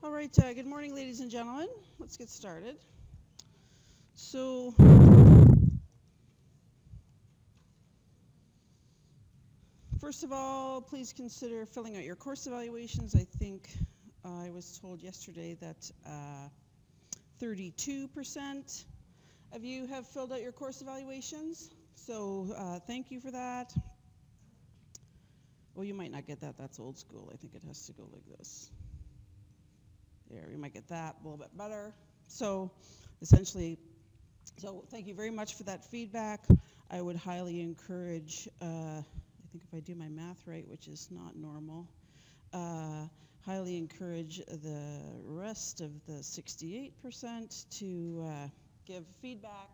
All right, good morning, ladies and gentlemen. Let's get started. So, first of all, please consider filling out your course evaluations. I think I was told yesterday that 32% of you have filled out your course evaluations. So, thank you for that. Well, you might not get that. That's old school. I think it has to go like this. There, you might get that a little bit better. So essentially, thank you very much for that feedback. I would highly encourage, I think if I do my math right, which is not normal, highly encourage the rest of the 68% to give feedback,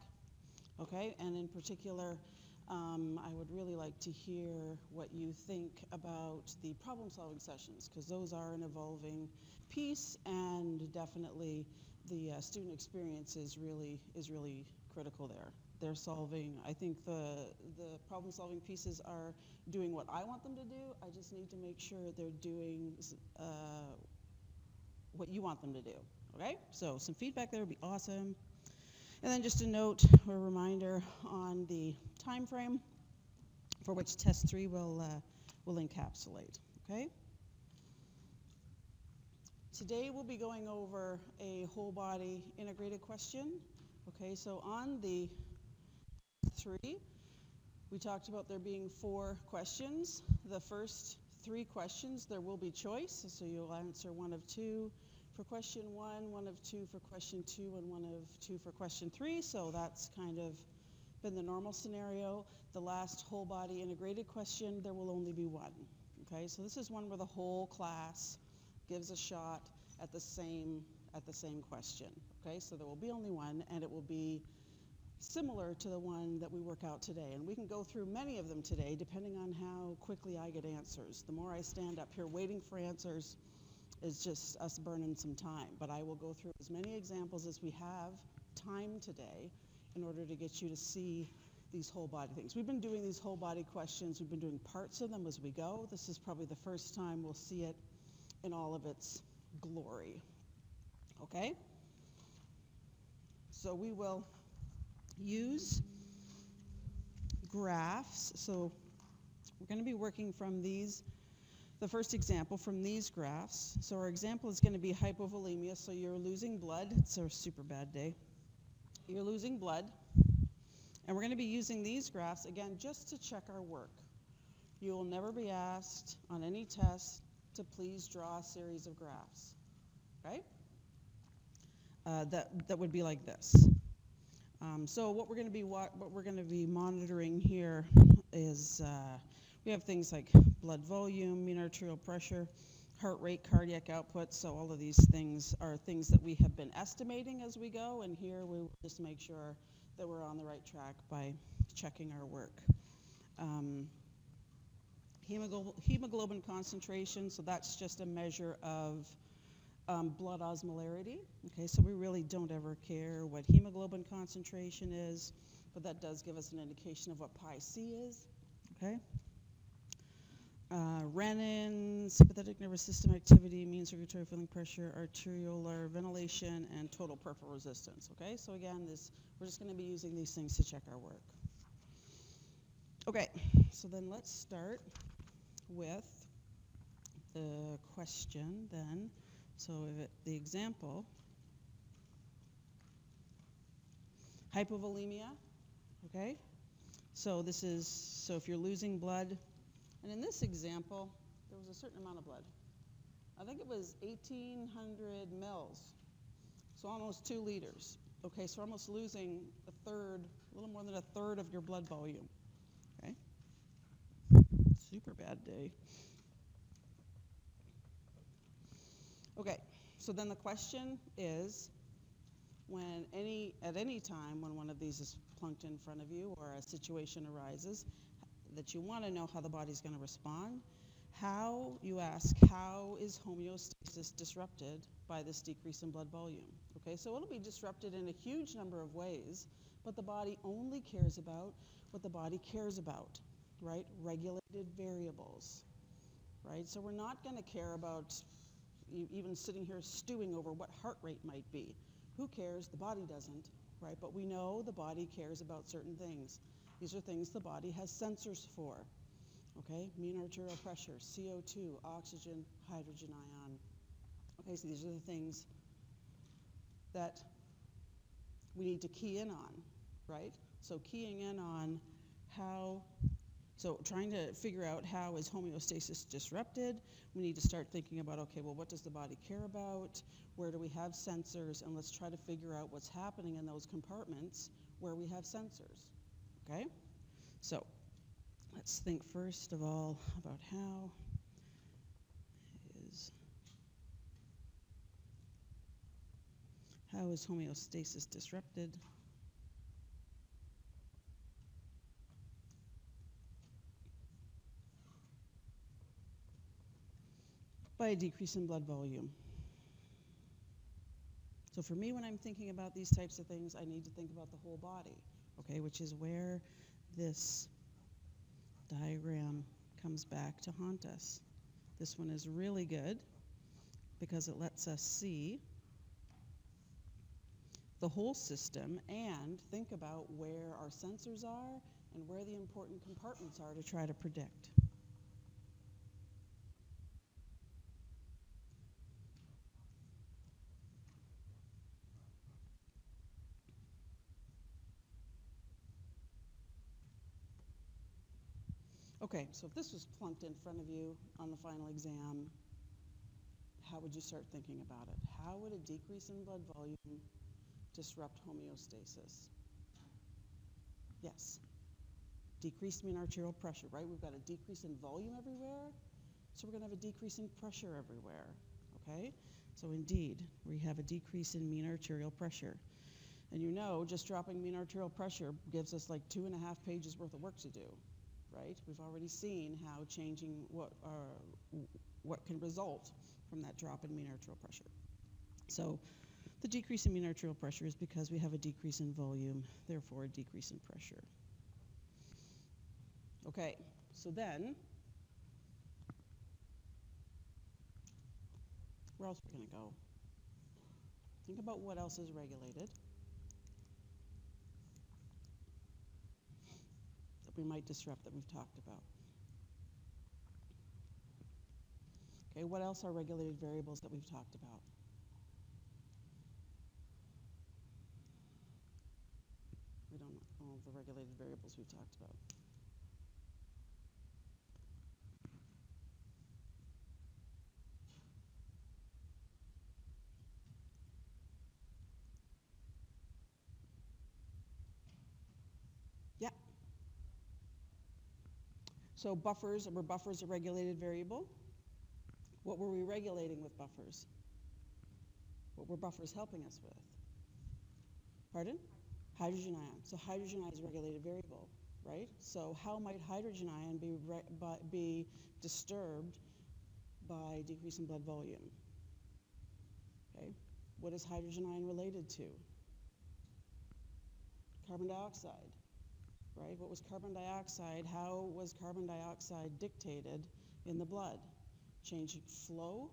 okay? And in particular, I would really like to hear what you think about the problem-solving sessions, because those are an evolving piece, and definitely the student experience is really critical there. They're solving, I think the problem-solving pieces are doing what I want them to do. I just need to make sure they're doing what you want them to do, okay? So some feedback there would be awesome. And then just a note or a reminder on the time frame for which test 3 will encapsulate, okay? Today we'll be going over a whole body integrated question. Okay, so on the 3, we talked about there being 4 questions. The first 3 questions, there will be choice, so you'll answer one of 2 for question 1, one of 2 for question 2, and one of 2 for question 3. So that's kind of been the normal scenario. The last whole body integrated question, there will only be 1. Okay, so this is one where the whole class gives a shot at the same question. Okay, so there will be only 1, and it will be similar to the one that we work out today. And we can go through many of them today, depending on how quickly I get answers. The more I stand up here waiting for answers is just us burning some time. But I will go through as many examples as we have time today in order to get you to see these whole body things. We've been doing these whole body questions. We've been doing parts of them as we go. This is probably the first time we'll see it in all of its glory. Okay? So we will use graphs. So we're going to be working from these, the first example from these graphs. So our example is going to be hypovolemia. So you're losing blood. It's a super bad day. You're losing blood. And we're going to be using these graphs, again, just to check our work. You will never be asked on any test to please draw a series of graphs, right? That would be like this. So what we're going to be monitoring here is we have things like blood volume, mean arterial pressure, heart rate, cardiac output. So all of these things are things that we have been estimating as we go, and here we will just make sure that we're on the right track by checking our work. Hemoglobin concentration, so that's just a measure of blood osmolarity. Okay, so we really don't ever care what hemoglobin concentration is, but that does give us an indication of what pi c is. Okay. Renin, sympathetic nervous system activity, mean circulatory filling pressure, arteriolar ventilation, and total peripheral resistance. Okay, so again, we're just going to be using these things to check our work. Okay, so then let's start with the question then. So the example, hypovolemia, okay? So if you're losing blood, and in this example, there was a certain amount of blood. I think it was 1,800 mils, so almost 2 liters. Okay, so we're almost losing a little more than a third of your blood volume, okay? Super bad day. Okay, so then the question is, at any time when one of these is plunked in front of you or a situation arises that you want to know how the body's going to respond, you ask, how is homeostasis disrupted by this decrease in blood volume? Okay, so it'll be disrupted in a huge number of ways, but the body only cares about what the body cares about, right? Regulated variables, right? So we're not going to care about even sitting here stewing over what heart rate might be. Who cares? The body doesn't, right? But we know the body cares about certain things. These are things the body has sensors for, okay? Mean arterial pressure, CO2, oxygen, hydrogen ion. Okay, so these are the things that we need to key in on, right? So keying in on how, so trying to figure out how is homeostasis disrupted, we need to start thinking about, okay, well, what does the body care about? Where do we have sensors? And let's try to figure out what's happening in those compartments where we have sensors, okay? So let's think first of all about how is homeostasis disrupted? By a decrease in blood volume. So for me, when I'm thinking about these types of things, I need to think about the whole body, okay, which is where this diagram comes back to haunt us. This one is really good because it lets us see the whole system and think about where our sensors are and where the important compartments are to try to predict. Okay, so if this was plunked in front of you on the final exam, how would you start thinking about it? How would a decrease in blood volume disrupt homeostasis? Yes. Decreased mean arterial pressure, right? We've got a decrease in volume everywhere, so we're going to have a decrease in pressure everywhere, okay? So indeed, we have a decrease in mean arterial pressure. And you know, just dropping mean arterial pressure gives us like 2.5 pages worth of work to do, right? We've already seen how changing what can result from that drop in mean arterial pressure. So the decrease in mean arterial pressure is because we have a decrease in volume, therefore a decrease in pressure. Okay, so then, where else are we going to go? Think about what else is regulated that we might disrupt that we've talked about. Okay, what else are regulated variables that we've talked about? We don't know all the regulated variables we've talked about. Yeah. So buffers, were buffers a regulated variable? What were we regulating with buffers? What were buffers helping us with? Pardon? Hydrogen ion. So hydrogen ion is a regulated variable, right? So how might hydrogen ion be disturbed by decrease in blood volume? Okay. What is hydrogen ion related to? Carbon dioxide, right? What was carbon dioxide? How was carbon dioxide dictated in the blood? Changing flow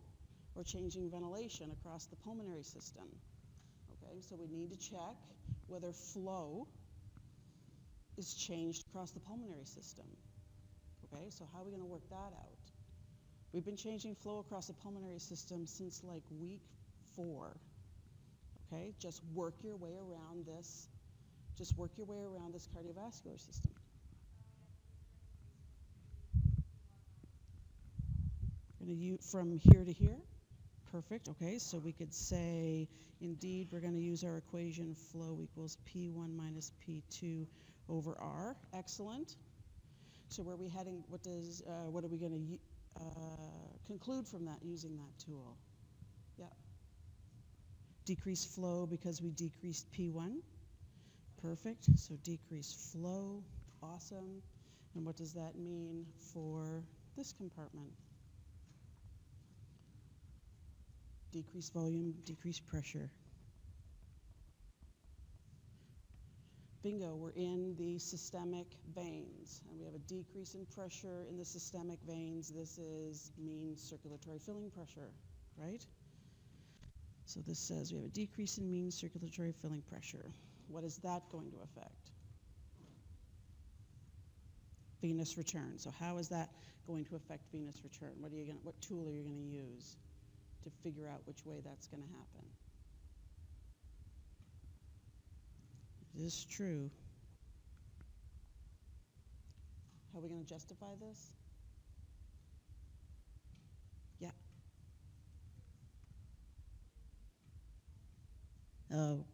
or changing ventilation across the pulmonary system? Okay, so we need to check whether flow is changed across the pulmonary system. Okay, so how are we going to work that out? We've been changing flow across the pulmonary system since like week 4. Okay, just work your way around this. Just work your way around this cardiovascular system. We're going to use from here to here. Perfect, okay, so we could say, indeed, we're going to use our equation flow equals P1 minus P2 over R. Excellent. So where are we heading? What are we going to conclude from that using that tool? Yeah. Decrease flow because we decreased P1. Perfect, so decrease flow, awesome. And what does that mean for this compartment? Decrease volume, decrease pressure. Bingo, we're in the systemic veins, and we have a decrease in pressure in the systemic veins. This is mean circulatory filling pressure, right? So this says we have a decrease in mean circulatory filling pressure. What is that going to affect? Venous return. So how is that going to affect venous return? What tool are you going to use to figure out which way that's going to happen? It is true. How are we going to justify this? Yeah. Oh,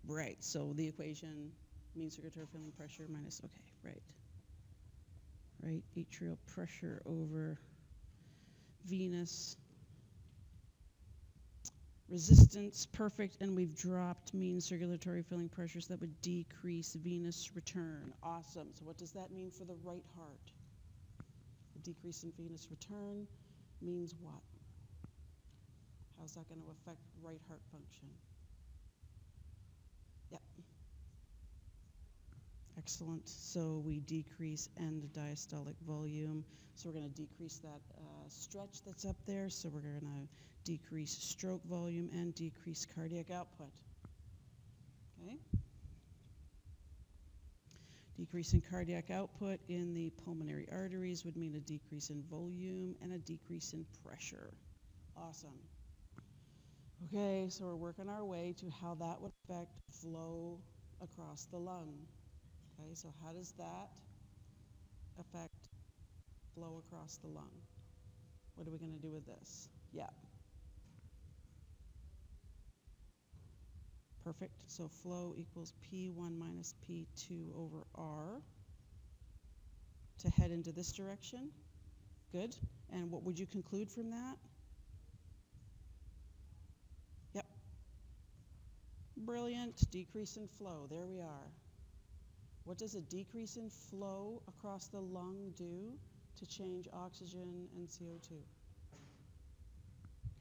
right. So the equation, mean circulatory filling pressure minus, okay, right. Right, atrial pressure over venous resistance, perfect, and we've dropped mean circulatory filling pressures that would decrease venous return. Awesome. So what does that mean for the right heart? The decrease in venous return means what? How's that going to affect right heart function? Yep. Excellent. So we decrease end diastolic volume. So we're going to decrease that stretch that's up there. So we're going to decrease stroke volume and decrease cardiac output. Okay. Decrease in cardiac output in the pulmonary arteries would mean a decrease in volume and a decrease in pressure. Awesome. Okay, so we're working our way to how that would affect flow across the lung. Okay, so how does that affect flow across the lung? What are we going to do with this? Yeah. Perfect. So flow equals P1 minus P2 over R to head into this direction. Good. And what would you conclude from that? Yep. Brilliant. Decrease in flow. There we are. What does a decrease in flow across the lung do to change oxygen and CO2?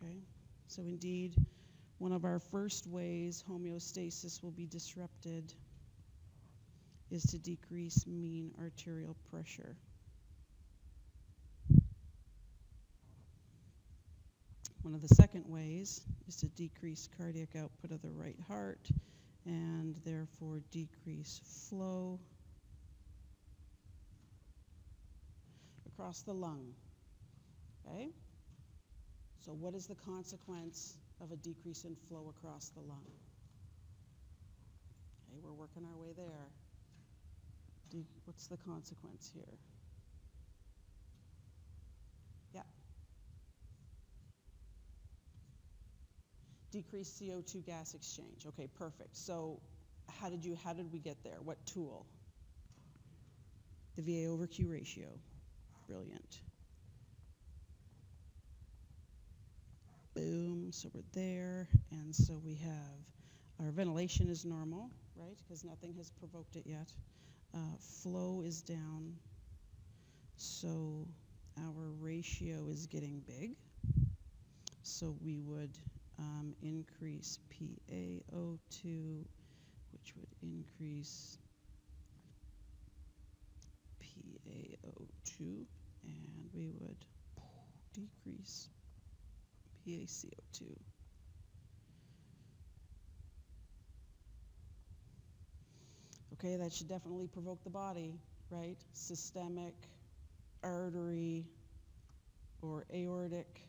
Okay. So indeed, one of our first ways homeostasis will be disrupted is to decrease mean arterial pressure. One of the second ways is to decrease cardiac output of the right heart and therefore decrease flow across the lung. Okay? So what is the consequence of a decrease in flow across the lung? Okay, we're working our way there. What's the consequence here? Yeah. Decreased CO2 gas exchange. Okay, perfect. So how did we get there? What tool? The VA over Q ratio. Brilliant. Boom, so we're there, and so we have our ventilation is normal, right, because nothing has provoked it yet. Flow is down, so our ratio is getting big. So we would increase PaO2, which would increase PaO2, and we would decrease PaCO2. Okay, that should definitely provoke the body, right? Systemic, artery, or aortic.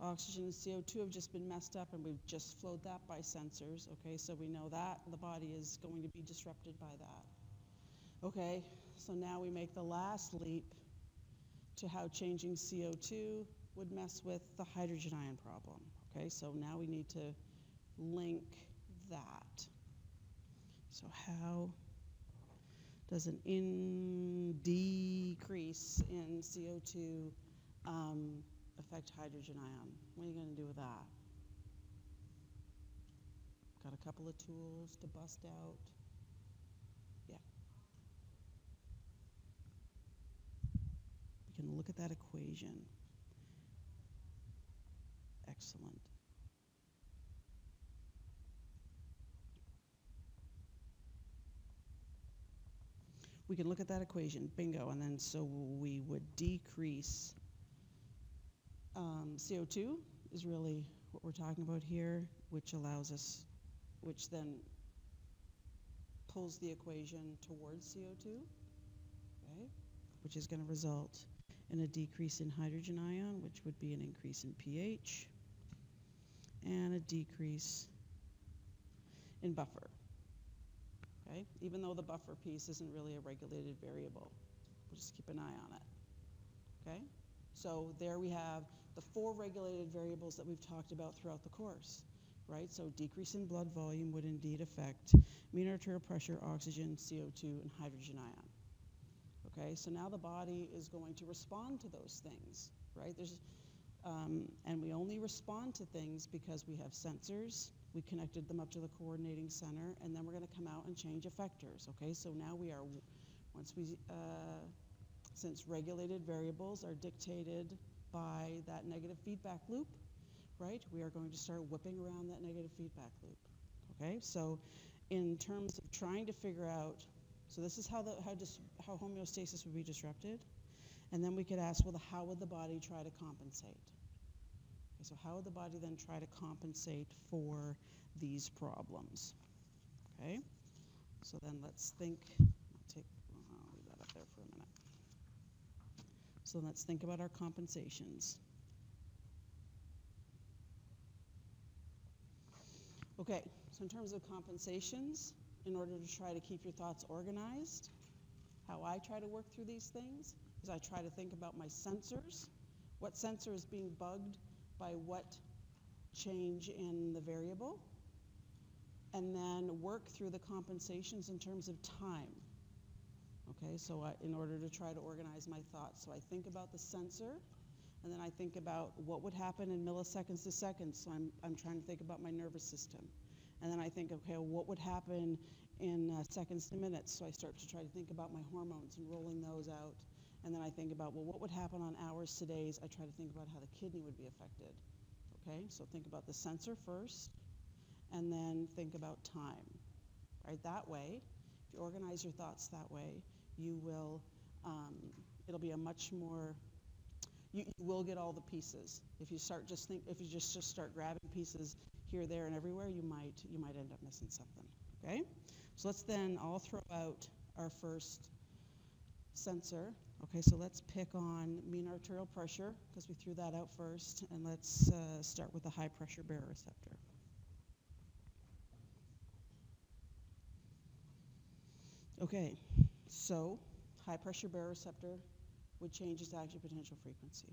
Oxygen and CO2 have just been messed up, and we've just flowed that by sensors. Okay, so we know that the body is going to be disrupted by that. Okay, so now we make the last leap to how changing CO2 would mess with the hydrogen ion problem. Okay, so now we need to link that. So how does an decrease in CO2 affect hydrogen ion? What are you going to do with that? Got a couple of tools to bust out. Yeah. We can look at that equation. Excellent. We can look at that equation, bingo, and then so we would decrease CO2 is really what we're talking about here, which allows us, which then pulls the equation towards CO2, okay, which is going to result in a decrease in hydrogen ion, which would be an increase in pH, and a decrease in buffer, okay? Even though the buffer piece isn't really a regulated variable, we'll just keep an eye on it, okay? So there we have the 4 regulated variables that we've talked about throughout the course, right? So decrease in blood volume would indeed affect mean arterial pressure, oxygen, CO2, and hydrogen ion. Okay, so now the body is going to respond to those things, right? And we only respond to things because we have sensors, we connected them up to the coordinating center, and then we're going to come out and change effectors, okay? So now we are, since regulated variables are dictated by that negative feedback loop, right? We are going to start whipping around that negative feedback loop, okay? So in terms of trying to figure out, so this is how homeostasis would be disrupted, and then we could ask, well, how would the body try to compensate? Okay, so how would the body then try to compensate for these problems? Okay, so then let's think, I'll leave that up there for a minute. So let's think about our compensations. Okay, so in terms of compensations, in order to try to keep your thoughts organized, how I try to work through these things is I try to think about my sensors, what sensor is being bugged by what change in the variable, and then work through the compensations in terms of time. Okay, so in order to try to organize my thoughts, so I think about the sensor, and then I think about what would happen in milliseconds to seconds, so I'm trying to think about my nervous system. And then I think, okay, well, what would happen in seconds to minutes? So I start to try to think about my hormones and rolling those out. And then I think about, well, what would happen on hours to days? I try to think about how the kidney would be affected. Okay, so think about the sensor first, and then think about time. Right, that way, if you organize your thoughts that way, you will, it'll be a much more, you will get all the pieces. If you just start grabbing pieces here, there, and everywhere, you might end up missing something, okay? So let's then all throw out our first sensor. Okay, so let's pick on mean arterial pressure, because we threw that out first, and let's start with the high pressure baroreceptor. Okay, so high pressure baroreceptor would change its action potential frequency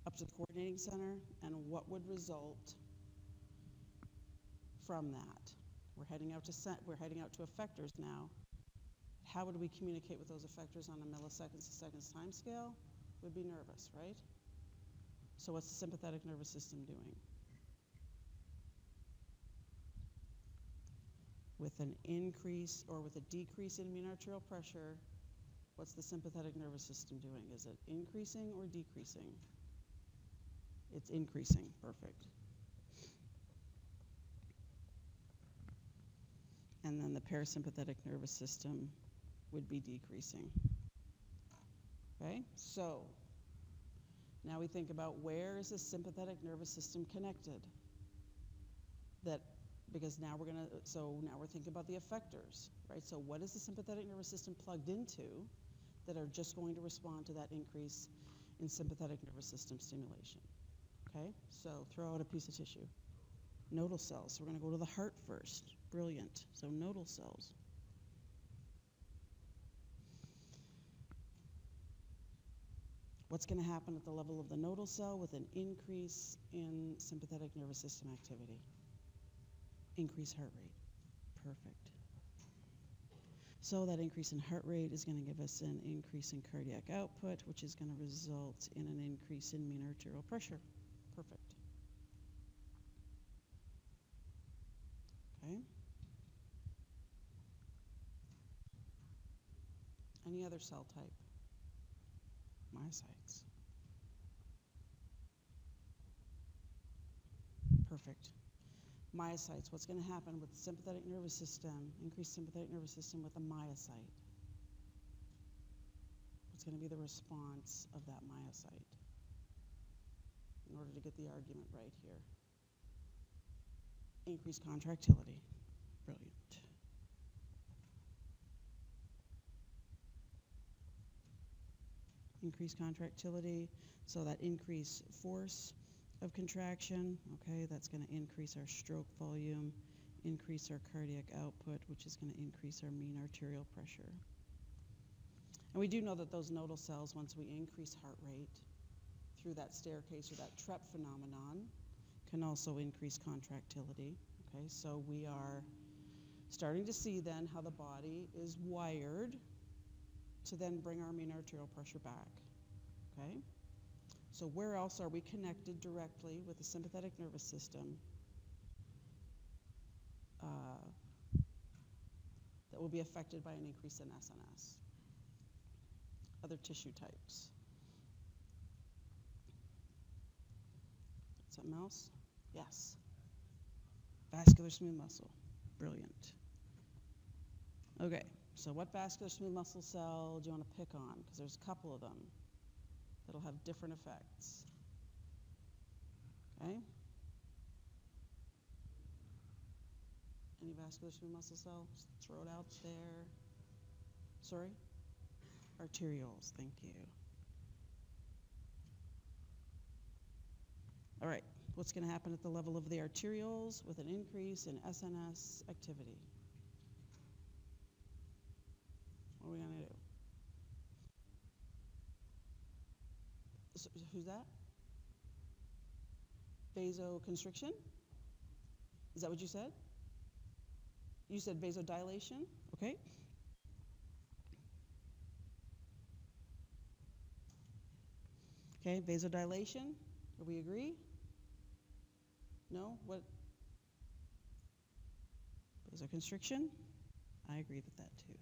up to the coordinating center, and what would result from that? We're heading out to effectors now. How would we communicate with those effectors on a milliseconds to seconds time scale? We'd be nervous, right? So what's the sympathetic nervous system doing? With an increase or with a decrease in mean arterial pressure, what's the sympathetic nervous system doing? Is it increasing or decreasing? It's increasing. Perfect. And then the parasympathetic nervous system would be decreasing. Okay, so now we think about where is the sympathetic nervous system connected? Because now we're thinking about the effectors, right? So what is the sympathetic nervous system plugged into that are just going to respond to that increase in sympathetic nervous system stimulation? Okay, so throw out a piece of tissue. Nodal cells. So we're going to go to the heart first. Brilliant. So nodal cells. What's going to happen at the level of the nodal cell with an increase in sympathetic nervous system activity? Increase heart rate. Perfect. So that increase in heart rate is going to give us an increase in cardiac output, which is going to result in an increase in mean arterial pressure. Perfect. Okay. Any other cell type? Myocytes. Perfect. Myocytes, what's going to happen with the sympathetic nervous system, increased sympathetic nervous system with a myocyte? What's going to be the response of that myocyte? in order to get the argument right here. Increased contractility. Brilliant. Increased contractility, so that increased force of contraction, okay, that's going to increase our stroke volume, increase our cardiac output, which is going to increase our mean arterial pressure. And we do know that those nodal cells, once we increase heart rate through that staircase or that TREP phenomenon, can also increase contractility. Okay, so we are starting to see then how the body is wired to then bring our mean arterial pressure back. Okay, so where else are we connected directly with the sympathetic nervous system that will be affected by an increase in SNS? Other tissue types. Something else? Yes. Vascular smooth muscle. Brilliant. Okay, so what vascular smooth muscle cell do you want to pick on? Because there's a couple of them that'll have different effects. Okay? Any vascular smooth muscle cell? Just throw it out there. Sorry? Arterioles, thank you. All right, what's going to happen at the level of the arterioles with an increase in SNS activity? What are we going to do? So, who's that? Vasoconstriction? Is that what you said? You said vasodilation? Okay. Okay, vasodilation. Do we agree? No? What? Vasoconstriction? I agree with that too.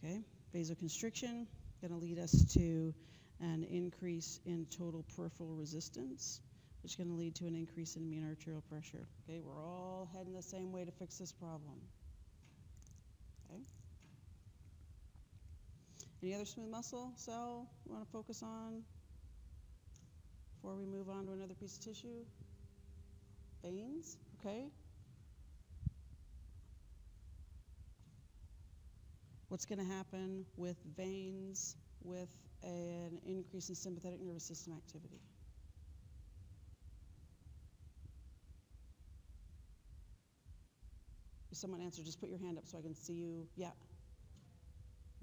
Okay, vasoconstriction going to lead us to an increase in total peripheral resistance, which is going to lead to an increase in mean arterial pressure. Okay, we're all heading the same way to fix this problem. Okay. Any other smooth muscle cell you want to focus on before we move on to another piece of tissue? Veins, okay. What's going to happen with veins with an increase in sympathetic nervous system activity? If someone answer, just put your hand up so I can see you. Yeah.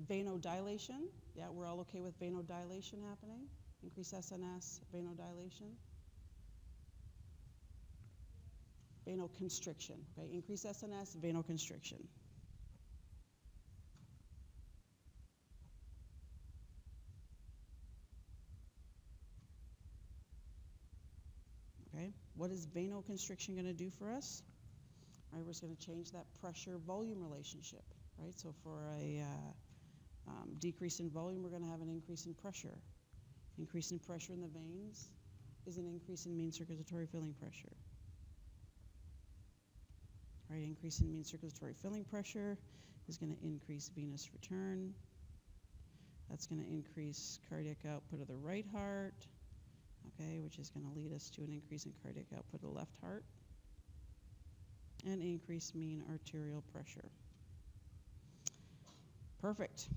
Venodilation. Yeah, we're all okay with venodilation happening. Increase SNS, venodilation. Venoconstriction. Okay, increase SNS, venoconstriction. Okay, what is venoconstriction going to do for us? All right, we're just going to change that pressure-volume relationship. Right, so for a decrease in volume, we're going to have an increase in pressure. Increase in pressure in the veins is an increase in mean circulatory filling pressure. All right, increase in mean circulatory filling pressure is going to increase venous return. That's going to increase cardiac output of the right heart, okay, which is going to lead us to an increase in cardiac output of the left heart, and increase mean arterial pressure. Perfect.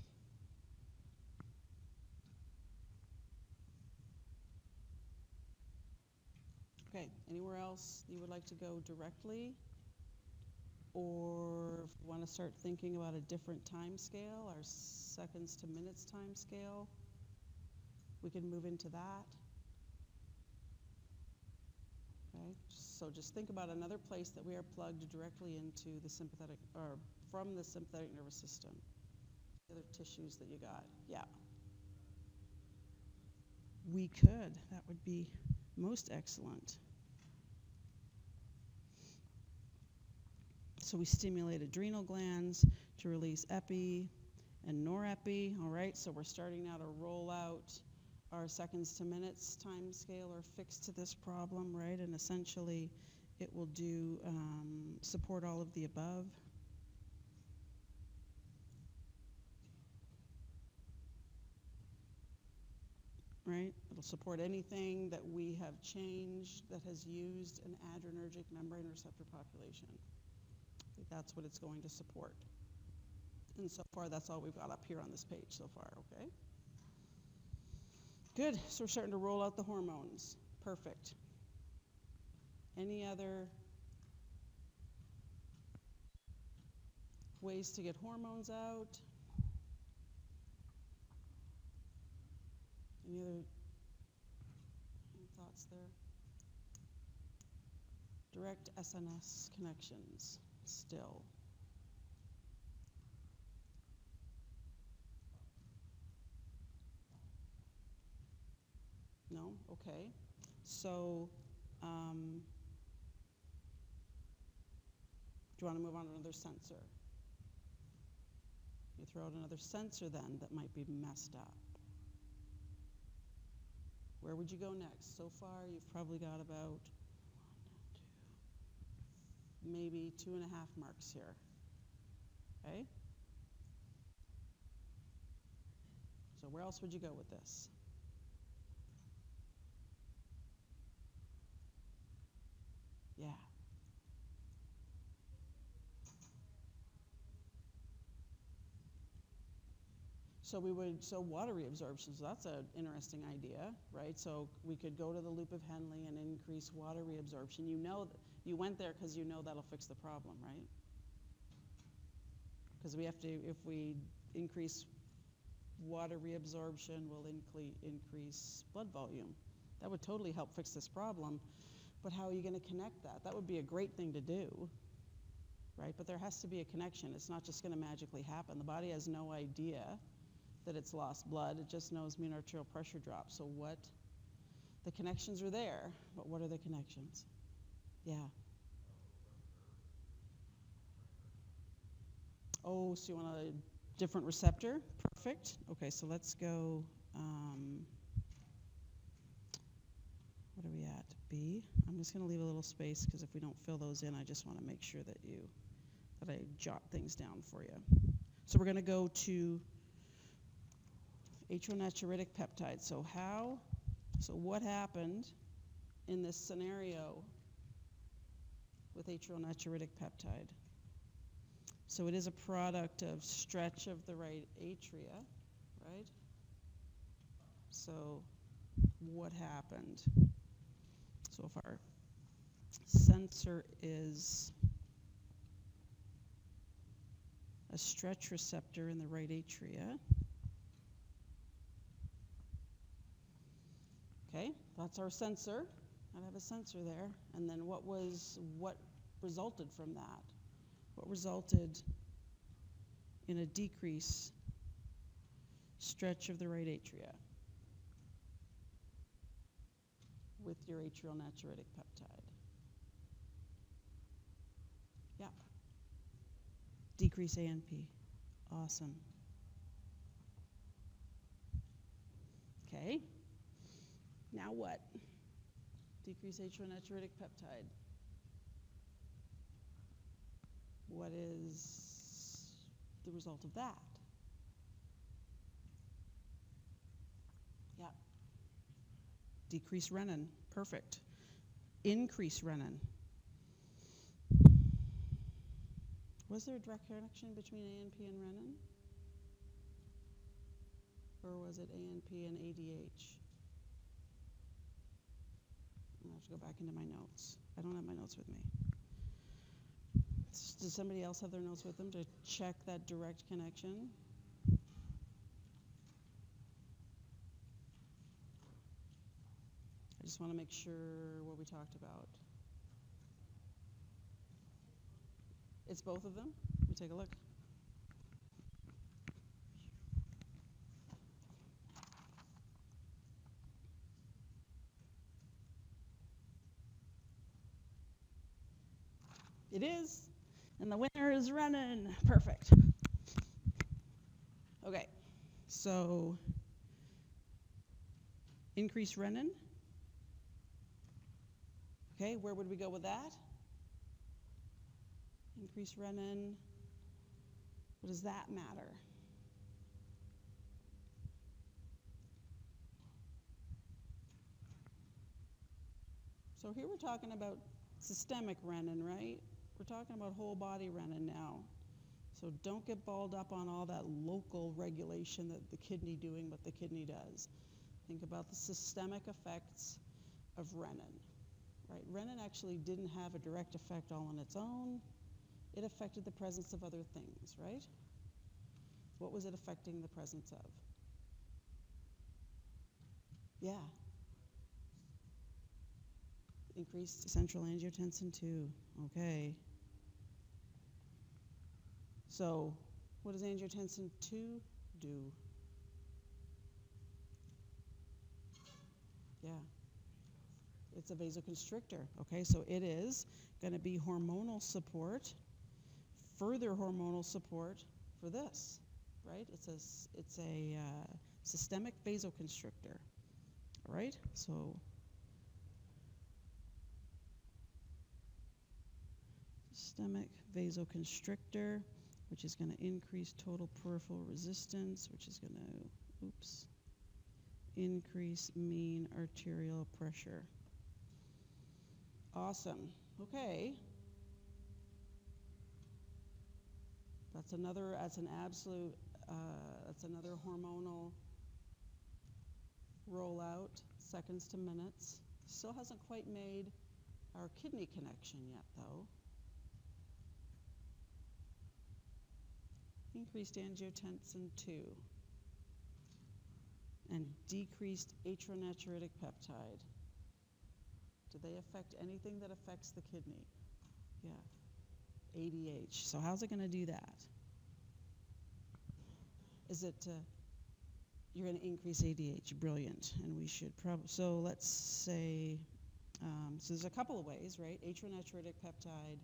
Okay, anywhere else you would like to go directly? Or if you want to start thinking about a different time scale, our seconds to minutes time scale, we can move into that. Okay, so just think about another place that we are plugged directly into the sympathetic, or from the sympathetic nervous system. The other tissues that you got, yeah. We could, that would be most excellent. So we stimulate adrenal glands to release epi and norepi, all right? So we're starting now to roll out our seconds to minutes time scale or fix to this problem, right? And essentially it will do support all of the above. right? It'll support anything that we have changed that has used an adrenergic membrane receptor population. That's what it's going to support. And so far, that's all we've got up here on this page so far, okay? Good, so we're starting to roll out the hormones. Perfect. Any other ways to get hormones out? Any other thoughts there? Direct SNS connections still. No? Okay. So, do you want to move on to another sensor? You throw out another sensor then that might be messed up. Where would you go next? So far, you've probably got about maybe 2.5 marks here. Okay? So where else would you go with this? Yeah. So water reabsorption, so that's an interesting idea, right? So we could go to the loop of Henle and increase water reabsorption. You know, you went there because you know that'll fix the problem, right? Because we have to, if we increase water reabsorption, we'll increase blood volume. That would totally help fix this problem. But how are you going to connect that? That would be a great thing to do, right? But there has to be a connection. It's not just going to magically happen. The body has no idea that it's lost blood. It just knows mean arterial pressure drops. So what? The connections are there, but what are the connections? Yeah. Oh, so you want a different receptor? Perfect. Okay, so let's go, what are we at? B. I'm just going to leave a little space because if we don't fill those in, I just want to make sure that I jot things down for you. So we're going to go to atrionatriuretic peptide. So what happened in this scenario with atrionatriuretic peptide? So it is a product of stretch of the right atria, right? So what happened? So if our sensor is a stretch receptor in the right atria, okay, that's our sensor. I have a sensor there. And then what resulted from that? What resulted in a decrease stretch of the right atria with your atrial natriuretic peptide? Yeah. Decrease ANP. Awesome. Okay. Now what? Decrease atrial natriuretic peptide. What is the result of that? Yeah. Decrease renin. Perfect. Increase renin. Was there a direct connection between ANP and renin? Or was it ANP and ADH? I have to go back into my notes. I don't have my notes with me. Does somebody else have their notes with them to check that direct connection? I just want to make sure what we talked about. It's both of them? Let me take a look. It is. And the winner is renin. Perfect. Okay, so increase renin. Okay, where would we go with that? Increase renin. What does that matter? So here we're talking about systemic renin, right? We're talking about whole body renin now. So don't get balled up on all that local regulation that the kidney doing what the kidney does. Think about the systemic effects of renin, right? Renin actually didn't have a direct effect all on its own. It affected the presence of other things, right? What was it affecting the presence of? Yeah. Increased central angiotensin II. Okay. So, what does angiotensin II do? Yeah. It's a vasoconstrictor. Okay, so it is going to be hormonal support, further hormonal support for this, right? It's a systemic vasoconstrictor. All right, so systemic vasoconstrictor, which is going to increase total peripheral resistance, which is going to, increase mean arterial pressure. Awesome. Okay. That's another hormonal rollout, seconds to minutes. Still hasn't quite made our kidney connection yet, though. Increased angiotensin II and decreased atrionatriuretic peptide. Do they affect anything that affects the kidney? Yeah. ADH. So how's it going to do that? Is it, you're going to increase ADH. Brilliant. And we should probably, so let's say, so there's a couple of ways, right? Atrionatriuretic peptide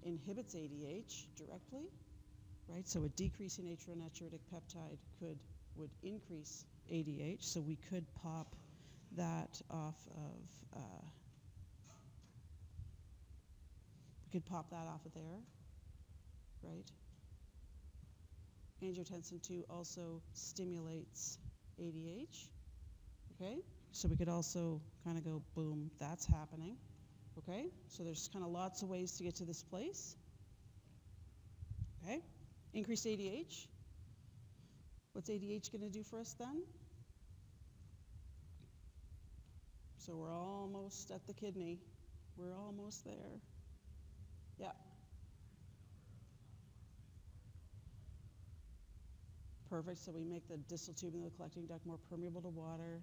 inhibits ADH directly, right? So a decrease in atrionatriuretic peptide would increase ADH. So we could pop that off of, there, right? Angiotensin II also stimulates ADH, okay? So we could also kind of go, boom, that's happening, okay? So there's kind of lots of ways to get to this place, okay? Increased ADH. What's ADH going to do for us then? So we're almost at the kidney. We're almost there. Yeah. Perfect. So we make the distal tube and the collecting duct more permeable to water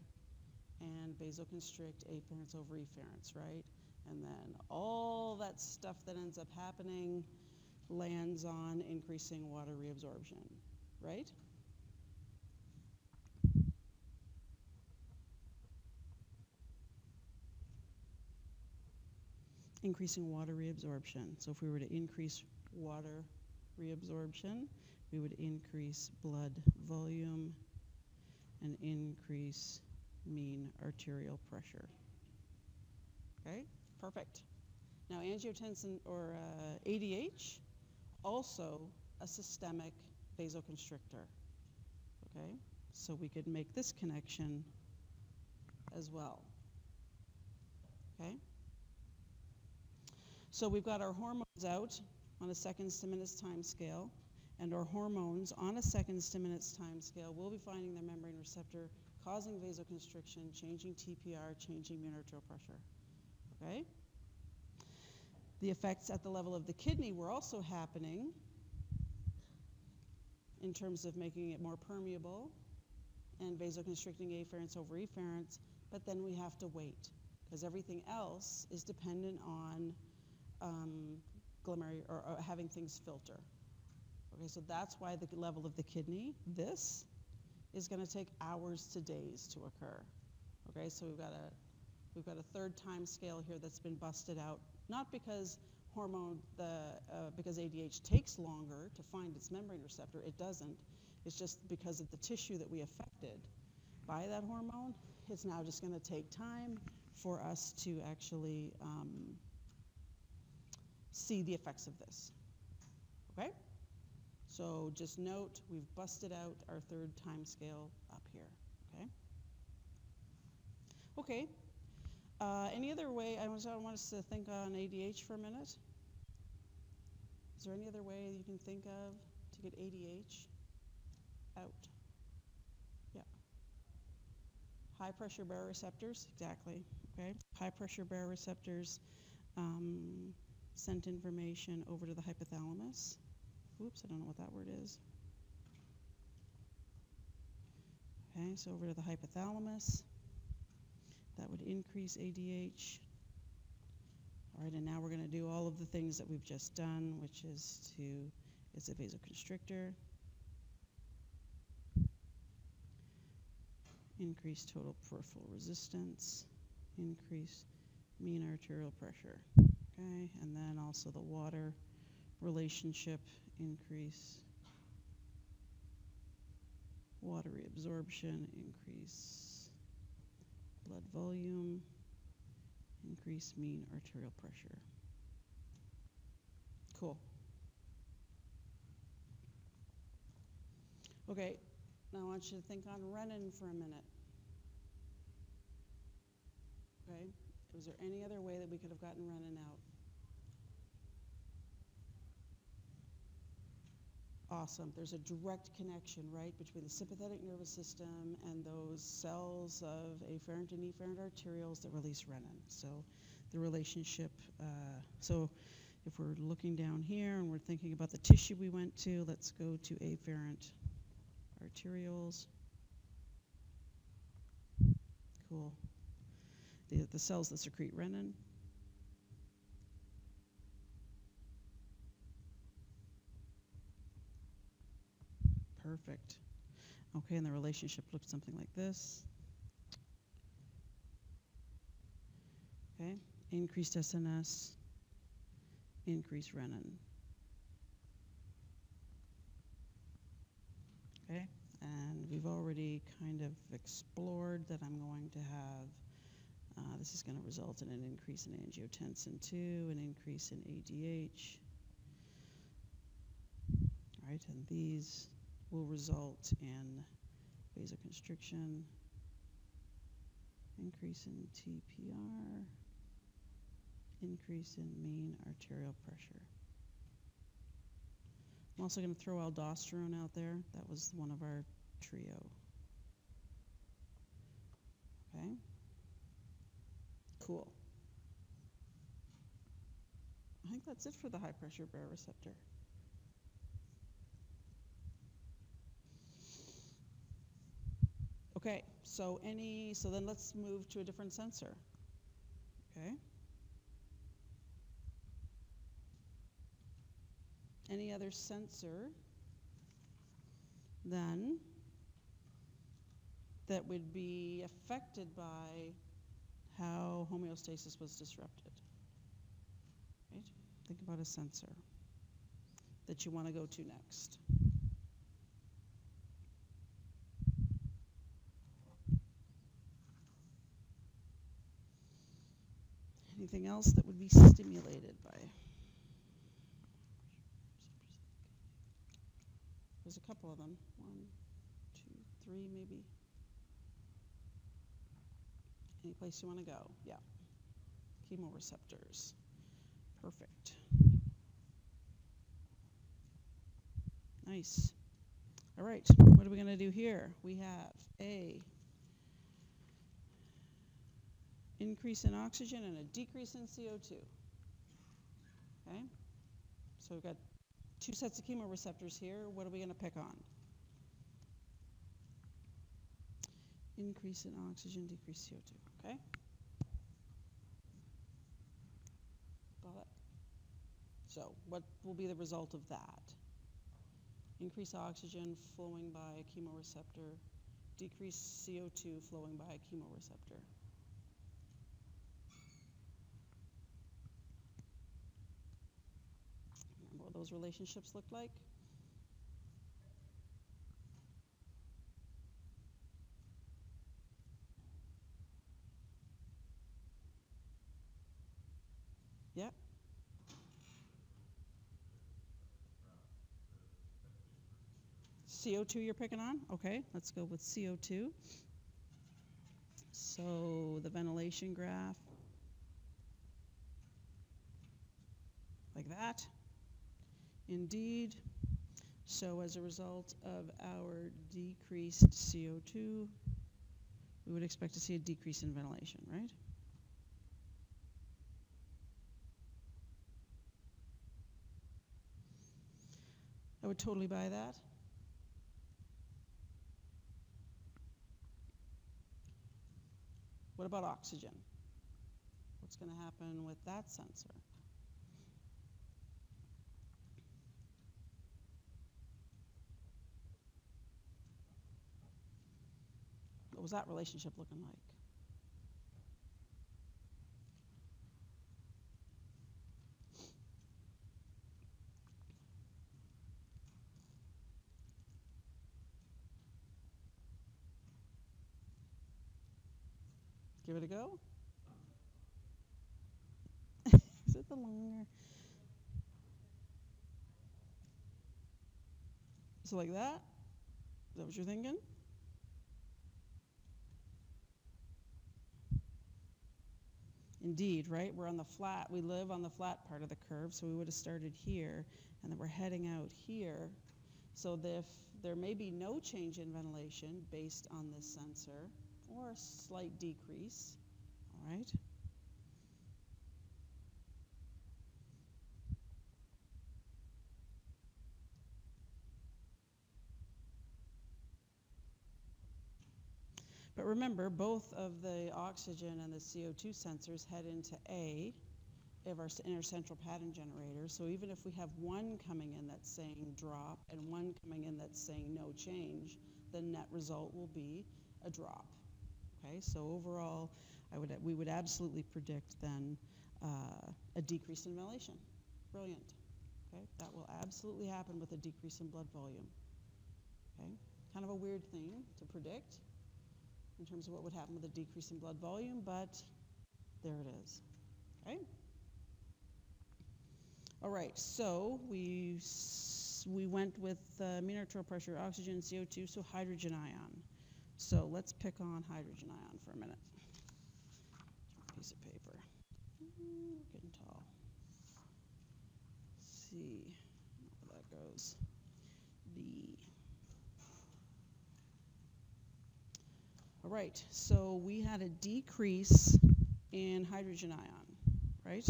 and vasoconstrict afferents over efferents, right? And then all that stuff that ends up happening lands on increasing water reabsorption, right? Increasing water reabsorption. So if we were to increase water reabsorption, we would increase blood volume and increase mean arterial pressure. Okay, perfect. Now angiotensin or ADH, also a systemic vasoconstrictor. Okay, so we could make this connection as well. Okay. So we've got our hormones out on a seconds to minutes time scale, and our hormones on a seconds to minutes time scale will be finding their membrane receptor, causing vasoconstriction, changing TPR, changing mean arterial pressure. Okay? The effects at the level of the kidney were also happening in terms of making it more permeable and vasoconstricting afferents over efferents, but then we have to wait because everything else is dependent on glomeruli or having things filter. Okay, so that's why the level of the kidney, this, is going to take hours to days to occur. Okay, so we've got a third time scale here that's been busted out, not because because ADH takes longer to find its membrane receptor. It doesn't. It's just because of the tissue that we affected by that hormone. It's now just going to take time for us to actually see the effects of this. Okay? So just note, we've busted out our third time scale up here. Okay? Okay. Any other way, I want us to think on ADH for a minute. Is there any other way you can think of to get ADH out? Yeah. High pressure baroreceptors, exactly, okay? High pressure baroreceptors sent information over to the hypothalamus. Oops, I don't know what that word is. Okay, so over to the hypothalamus. That would increase ADH. All right, and now we're going to do all of the things that we've just done, which is it's a vasoconstrictor. Increase total peripheral resistance. Increase mean arterial pressure. Okay, and then also the water relationship, increase water reabsorption, increase blood volume, increase mean arterial pressure. Cool. Okay, now I want you to think on renin for a minute. Okay, was there any other way that we could have gotten renin out? Awesome. There's a direct connection, right, between the sympathetic nervous system and those cells of afferent and efferent arterioles that release renin. So the relationship, so if we're looking down here and we're thinking about the tissue we went to, let's go to afferent arterioles. Cool. The cells that secrete renin. Perfect. Okay, and the relationship looks something like this. Okay, increased SNS, increased renin. Okay, and we've already kind of explored that I'm going to have, this is going to result in an increase in angiotensin 2, an increase in ADH. All right, and these will result in vasoconstriction, increase in TPR, increase in mean arterial pressure. I'm also going to throw aldosterone out there. That was one of our trio. Okay? Cool. I think that's it for the high pressure baroreceptor. Okay, so then let's move to a different sensor. Okay? Any other sensor then that would be affected by how homeostasis was disrupted? Right? Think about a sensor that you want to go to next. Anything else that would be stimulated by? There's a couple of them. 1, 2, 3, maybe. Any place you want to go? Yeah. Chemoreceptors. Perfect. Nice. All right. What are we going to do here? We have a increase in oxygen and a decrease in CO2. Okay? So we've got 2 sets of chemoreceptors here. What are we going to pick on? Increase in oxygen, decrease CO2. Okay? Got it? So what will be the result of that? Increase oxygen flowing by a chemoreceptor, decrease CO2 flowing by a chemoreceptor. Remember what those relationships look like? Yep. CO2 you're picking on? Okay, let's go with CO2. So the ventilation graph, like that. Indeed. So as a result of our decreased CO2, we would expect to see a decrease in ventilation, right? I would totally buy that. What about oxygen? What's going to happen with that sensor? What was that relationship looking like? Give it a go. Is it the longer? So like that? Is that what you're thinking? Indeed, right? We're on the flat. We live on the flat part of the curve, so we would have started here, and then we're heading out here. So if there may be no change in ventilation based on this sensor, or a slight decrease, all right? But remember, both of the oxygen and the CO2 sensors head into A of our intercentral pattern generator. So even if we have one coming in that's saying drop and one coming in that's saying no change, the net result will be a drop. Okay, so overall, we would absolutely predict then a decrease in ventilation. Brilliant. Okay, that will absolutely happen with a decrease in blood volume. Okay, kind of a weird thing to predict in terms of what would happen with a decrease in blood volume, but there it is. Okay. All right, so we went with mean arterial pressure, oxygen, CO2, so hydrogen ion. So let's pick on hydrogen ion for a minute. Piece of paper. Getting tall. Let's see how that goes. All right, so we had a decrease in hydrogen ion, right?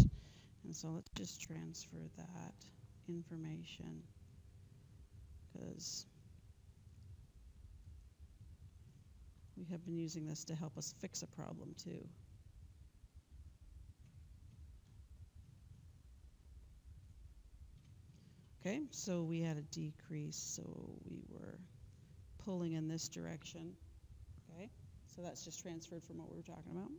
And so let's just transfer that information because we have been using this to help us fix a problem too. Okay, so we had a decrease, so we were pulling in this direction. Okay, so that's just transferred from what we were talking about.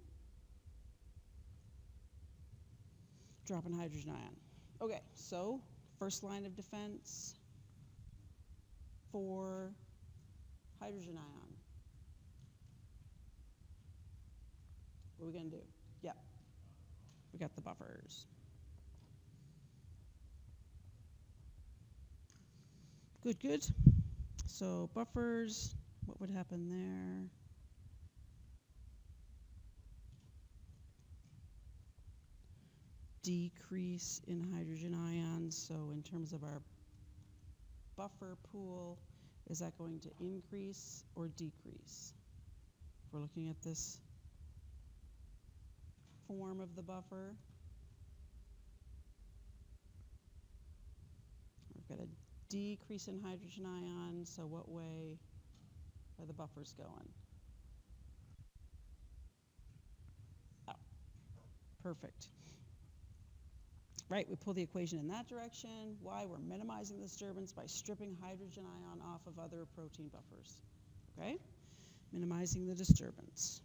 Drop in hydrogen ion. Okay, so first line of defense for hydrogen ion. What are we going to do? Yeah, we got the buffers. Good, good. So buffers, what would happen there? Decrease in hydrogen ions. So in terms of our buffer pool, is that going to increase or decrease? If we're looking at this form of the buffer, we've got a decrease in hydrogen ion, so what way are the buffers going? Oh, perfect. Right, we pull the equation in that direction. Why? We're minimizing the disturbance by stripping hydrogen ion off of other protein buffers. Okay? Minimizing the disturbance.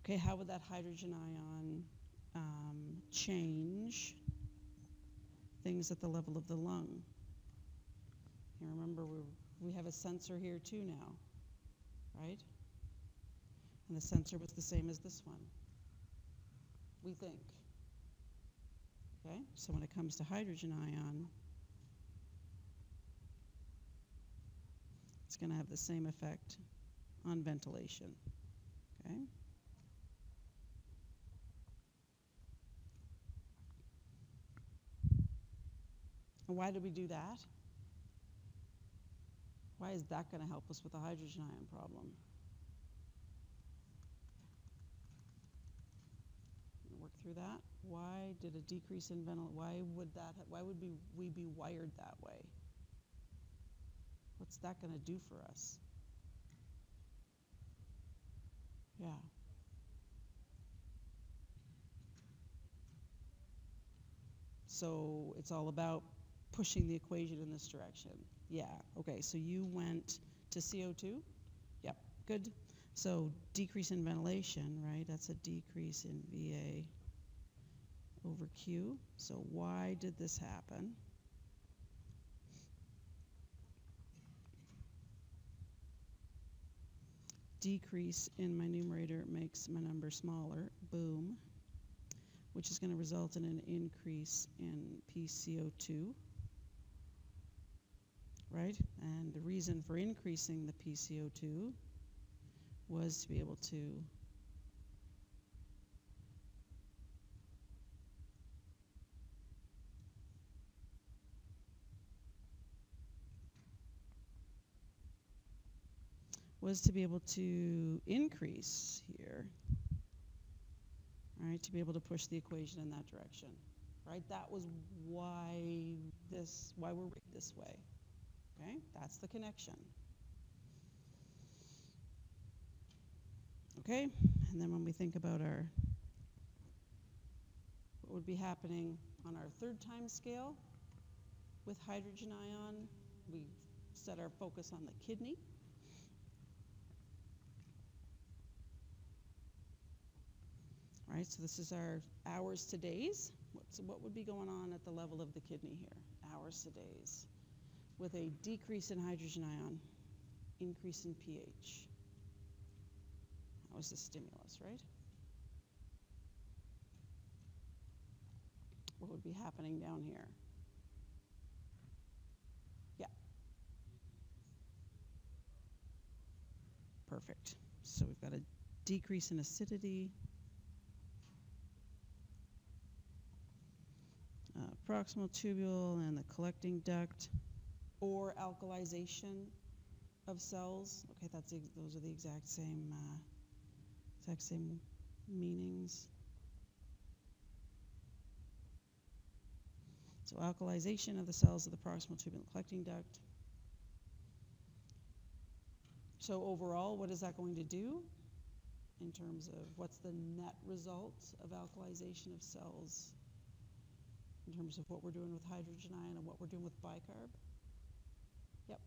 Okay, how would that hydrogen ion change things at the level of the lung? And remember, we have a sensor here too now, right? And the sensor was the same as this one, we think. Okay, so when it comes to hydrogen ion, going to have the same effect on ventilation. Okay? And why did we do that? Why is that going to help us with the hydrogen ion problem? Work through that. Why did a decrease in ventilation? Why would we be wired that way? What's that going to do for us? Yeah. So it's all about pushing the equation in this direction. Yeah. Okay. So you went to CO2. Yep. Good. So decrease in ventilation, right? That's a decrease in VA over Q. So why did this happen? Decrease in my numerator makes my number smaller. Boom. Which is going to result in an increase in PCO2. Right? And the reason for increasing the PCO2 was to be able to increase here, right? To be able to push the equation in that direction, right? That was why we're rigged this way, okay? That's the connection. Okay, and then when we think about what would be happening on our third time scale with hydrogen ion, we set our focus on the kidney. All right, so this is our hours to days. What would be going on at the level of the kidney here? Hours to days. With a decrease in hydrogen ion, increase in pH. That was the stimulus, right? What would be happening down here? Yeah. Perfect. So we've got a decrease in acidity. Proximal tubule and the collecting duct, or alkalization of cells. Okay, those are the exact same meanings. So alkalization of the cells of the proximal tubule and collecting duct. So overall, what is that going to do in terms of what's the net result of alkalization of cells? In terms of what we're doing with hydrogen ion and what we're doing with bicarb? Yep.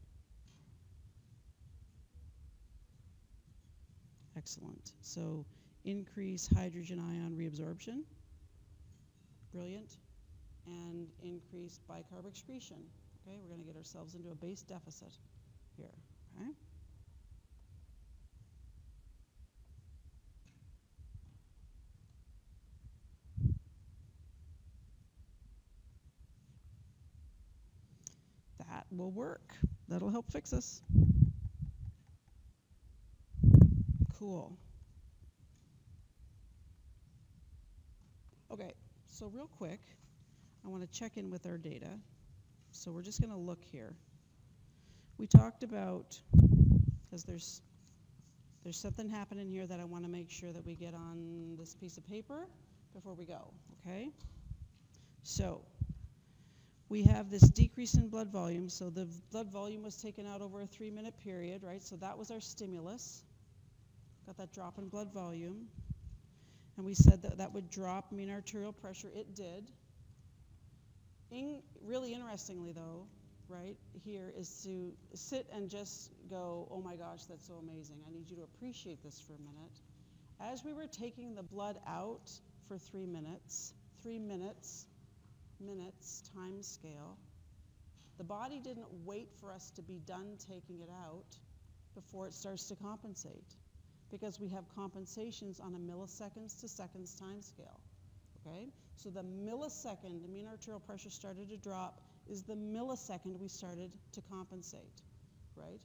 Excellent. So increase hydrogen ion reabsorption. Brilliant. And increase bicarb excretion. Okay, we're going to get ourselves into a base deficit here. Okay. That will work. That'll help fix us. Cool. Okay, so real quick, I want to check in with our data. So we're just going to look here. We talked about, because there's something happening here that I want to make sure that we get on this piece of paper before we go, okay? So we have this decrease in blood volume. So the blood volume was taken out over a 3-minute period, right? So that was our stimulus. Got that drop in blood volume. And we said that that would drop mean arterial pressure. It did. Really interestingly, though, right, here is to sit and just go, oh my gosh, that's so amazing. I need you to appreciate this for a minute. As we were taking the blood out for 3 minutes, time scale, the body didn't wait for us to be done taking it out before it starts to compensate, because we have compensations on a milliseconds to seconds time scale, okay? So the millisecond the mean arterial pressure started to drop is the millisecond we started to compensate, right?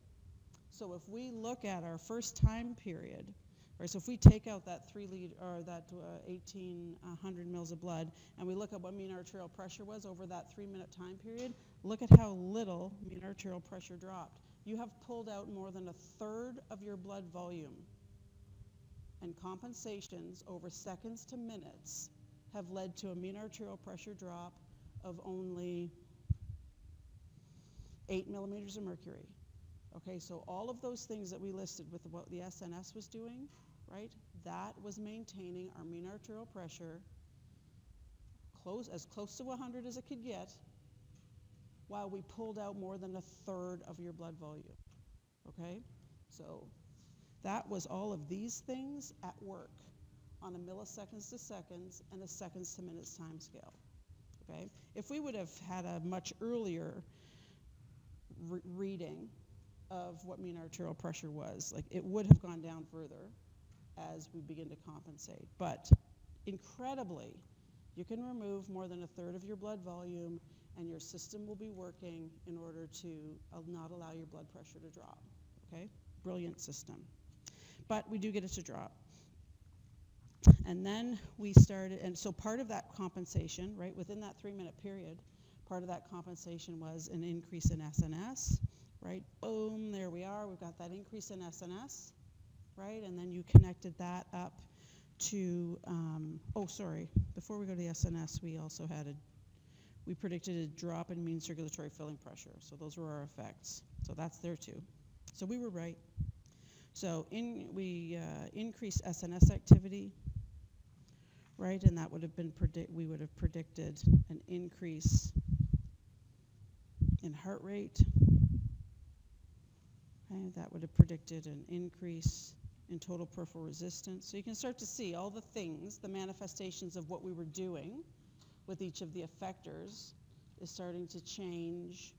So if we look at our first time period, right, so if we take out that 1,800 mils of blood and we look at what mean arterial pressure was over that 3-minute time period, look at how little mean arterial pressure dropped. You have pulled out more than 1/3 of your blood volume. And compensations over seconds to minutes have led to a mean arterial pressure drop of only 8 millimeters of mercury. Okay, so all of those things that we listed with what the SNS was doing, right, that was maintaining our mean arterial pressure as close to 100 as it could get, while we pulled out more than 1/3 of your blood volume. Okay, so that was all of these things at work on a milliseconds to seconds and a seconds to minutes time scale. Okay, if we would have had a much earlier reading of what mean arterial pressure was, like it would have gone down further as we begin to compensate. But incredibly, you can remove more than 1/3 of your blood volume and your system will be working in order to not allow your blood pressure to drop. Okay, brilliant system. But we do get it to drop. And then we started, and so part of that compensation, right, within that 3-minute period, part of that compensation was an increase in SNS, right? Boom, there we are, we've got that increase in SNS, right? And then you connected that up to, before we go to the SNS, we also had we predicted a drop in mean circulatory filling pressure. So those were our effects. So that's there too. So we were right. So we increased SNS activity, right? And that would have been we would have predicted an increase in heart rate. Okay, that would have predicted an increase in total peripheral resistance. So you can start to see all the things, the manifestations of what we were doing with each of the effectors is starting to change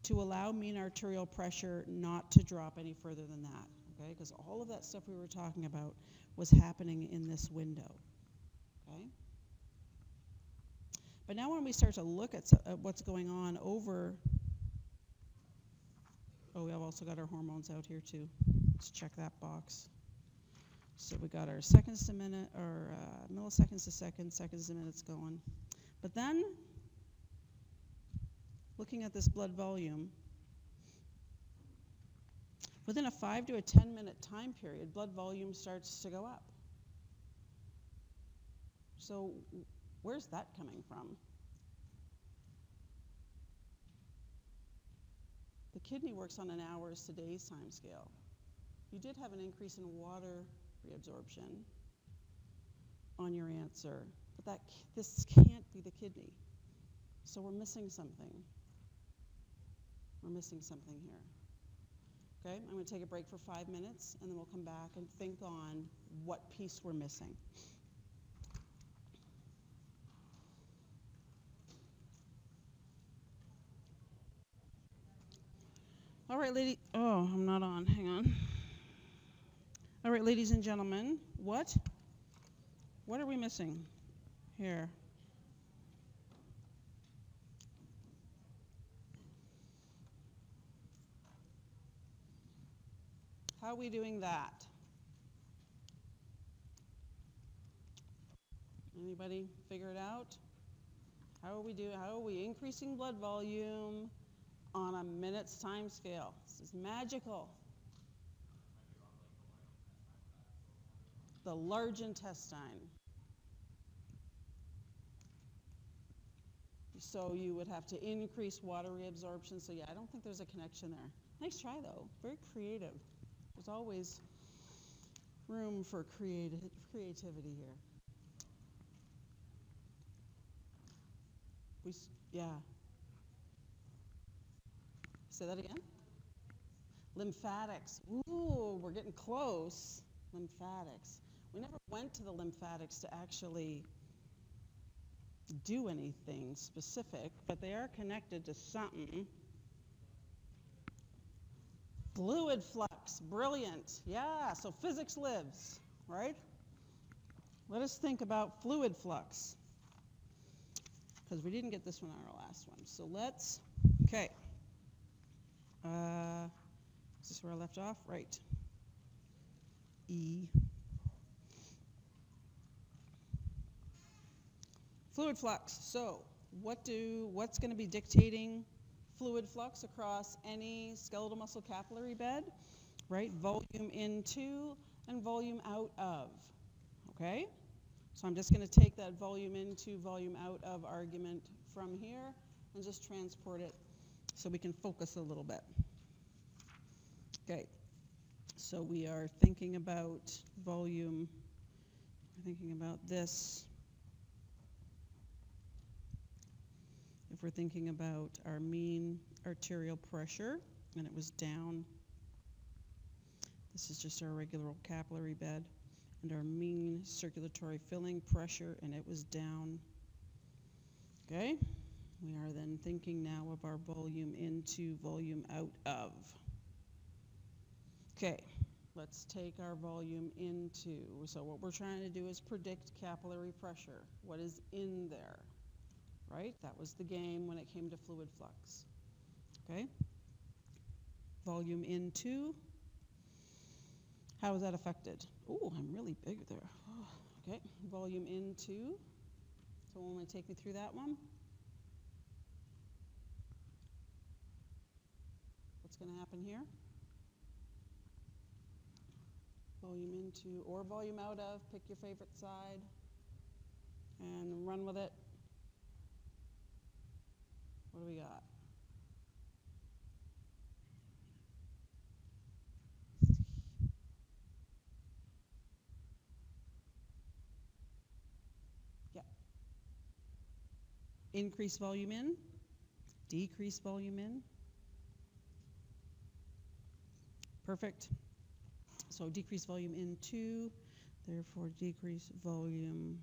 to allow mean arterial pressure not to drop any further than that, okay? Because all of that stuff we were talking about was happening in this window, okay? But now when we start to look at what's going on over, we have also got our hormones out here too. Let's check that box. So we got our seconds to minute, or milliseconds to seconds, seconds to minutes going. But then, looking at this blood volume, within a 5 to a 10-minute time period, blood volume starts to go up. So where's that coming from? The kidney works on an hours to days time scale. You did have an increase in water reabsorption on your answer, but this can't be the kidney. So we're missing something. We're missing something here. Okay, I'm going to take a break for 5 minutes, and then we'll come back and think on what piece we're missing. All right, I'm not on, hang on. All right, ladies and gentlemen, what are we missing here? How are we doing that? Anybody figure it out? How are we increasing blood volume on a minute's time scale? This is magical. The large intestine. So you would have to increase water reabsorption. So yeah, I don't think there's a connection there. Nice try though, very creative. There's always room for creativity here. Yeah. Say that again? Lymphatics. Ooh, we're getting close. Lymphatics. We never went to the lymphatics to actually do anything specific, but they are connected to something. Fluid flux, brilliant. Yeah, so physics lives, right? Let us think about fluid flux, because we didn't get this one on our last one. So okay. Is this where I left off? Right. E. Fluid flux. So what's going to be dictating fluid flux across any skeletal muscle capillary bed? Right? Volume into and volume out of. Okay? So I'm just going to take that volume into, volume out of argument from here and just transport it so we can focus a little bit. Okay. So we are thinking about volume, we're thinking about this. If we're thinking about our mean arterial pressure, and it was down, this is just our regular old capillary bed, and our mean circulatory filling pressure, and it was down. Okay? We are then thinking now of our volume into, volume out of. Okay, let's take our volume into. So what we're trying to do is predict capillary pressure. What is in there? Right? That was the game when it came to fluid flux. Okay? Volume into. How is that affected? Oh, I'm really big there. Oh, okay, volume into. Someone want to take me through that one? What's going to happen here? Volume into or volume out of. Pick your favorite side and run with it. What do we got? Yeah. Increase volume in, decrease volume in. Perfect. So decrease volume into, therefore decrease volume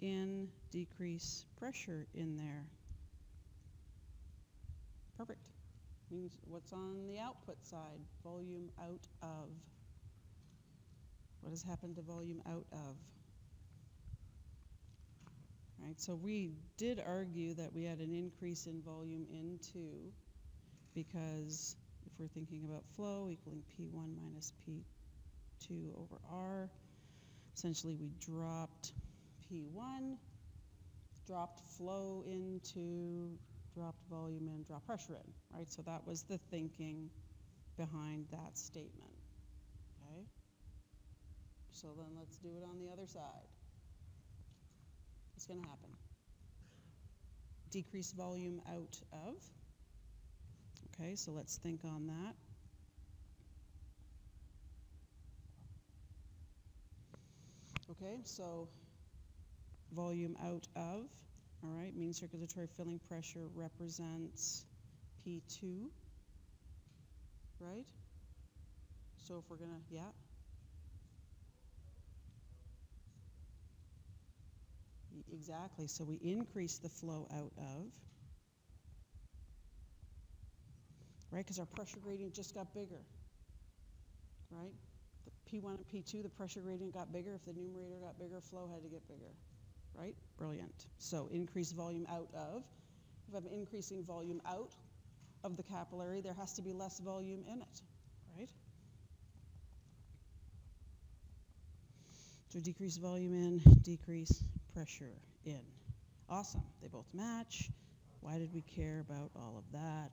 in, decrease pressure in there. Perfect. Means what's on the output side? Volume out of. What has happened to volume out of? Right, so we did argue that we had an increase in volume into because if we're thinking about flow equaling P1 minus P2 over R, essentially we dropped P1, dropped flow into, dropped volume in, dropped pressure in, right? So that was the thinking behind that statement, okay? So then let's do it on the other side. What's going to happen? Decrease volume out of. Okay, so let's think on that. Okay, so volume out of, all right, mean circulatory filling pressure represents P2, right? So if we're going to, yeah. Exactly, so we increase the flow out of, right, because our pressure gradient just got bigger, right? The P1 and P2, the pressure gradient got bigger. If the numerator got bigger, flow had to get bigger, right? Brilliant. So increase volume out of. If I'm increasing volume out of the capillary, there has to be less volume in it, right? So decrease volume in, decrease pressure in. Awesome. They both match. Why did we care about all of that?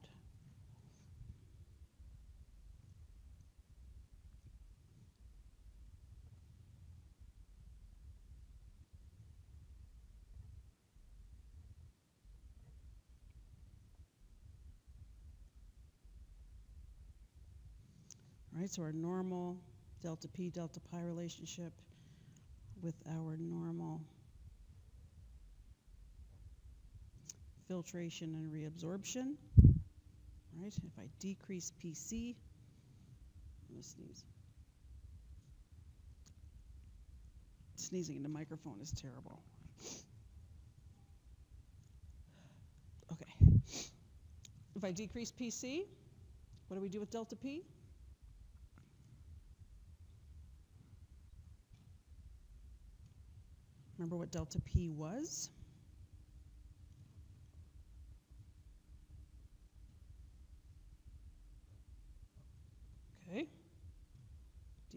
All right, so our normal delta P, delta pi relationship with our normal filtration and reabsorption. All right, if I decrease PC, I'm going to sneeze. Sneezing into microphone is terrible. Okay. If I decrease PC, what do we do with delta P? Remember what delta P was?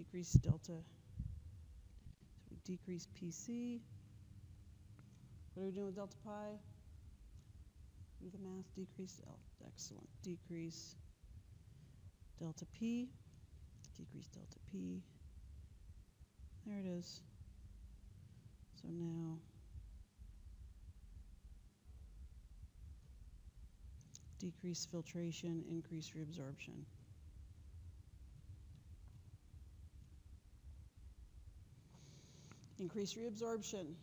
decrease delta. So we decrease PC. What are we doing with delta pi? Do the math. Decrease L. Excellent. Decrease delta P. Decrease delta P. There it is. So now decrease filtration, increase reabsorption. Increase reabsorption.